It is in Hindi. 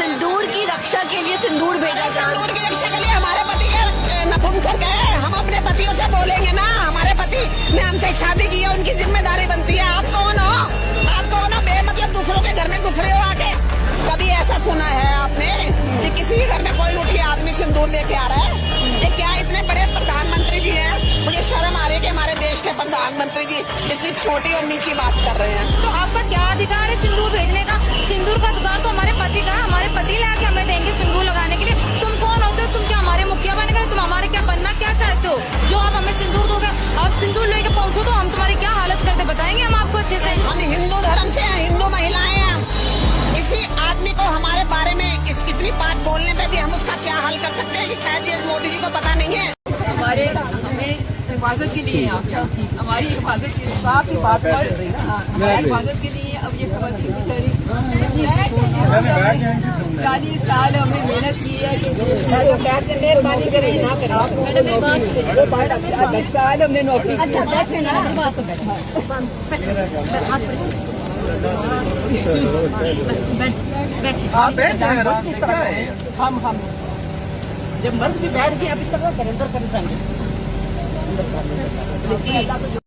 सिंदूर की रक्षा के लिए सिंदूर भेजा जाए। सिंदूर की रक्षा के लिए हमारे पति के नपुंसक है, हम अपने पतियों से बोलेंगे ना। हमारे पति ने हमसे शादी की है, उनकी जिम्मेदारी बनती है। आप कौन हो? आप कौन हो? बेमतलब दूसरों के घर में घुस रहे हो आके। कभी ऐसा सुना है आपने कि किसी घर में कोई उठी आदमी सिंदूर लेके आ रहा है? ये क्या इतने बड़े प्रधानमंत्री जी हैं, मुझे शर्म आ रही है कि हमारे देश के प्रधानमंत्री जी इतनी छोटी और नीची बात कर रहे हैं। तो आपका क्या अधिकार है सिंदूर भेजने का? सिंदूर का अधिकार तो हमारे पति का है, हमारे पति लाके हमें देंगे सिंदूर लगाने के लिए। तुम कौन होते हो? तुम क्या हमारे मुखिया बन गए? तुम हमारे क्या बनना क्या चाहते हो? जो आप हमें सिंदूर दोगे, आप सिंदूर लेके पहुंचो तो हम तुम्हारी क्या हालत करते बताएंगे हम आपको अच्छे से। हम हिंदू धर्म से हैं, हिंदू महिलाएं हैं हम। इसी आदमी को हमारे बारे में इतनी बात बोलने पे भी हम उसका क्या हल कर सकते हैं कि शायद ये मोदी जी को पता नहीं है। हमारे हमें हिफाजत के लिए आप यहाँ हमारी हिफाजत के लिए आपकी बात पर हमारी हिफाजत के लिए अब ये खबर बेचारी 40 साल हमने मेहनत की है कि 40 साल हमने नौकरी। अच्छा बैठे ना आप बैठ हम जब मर्द भी बैठ गए अभी तक करेंगे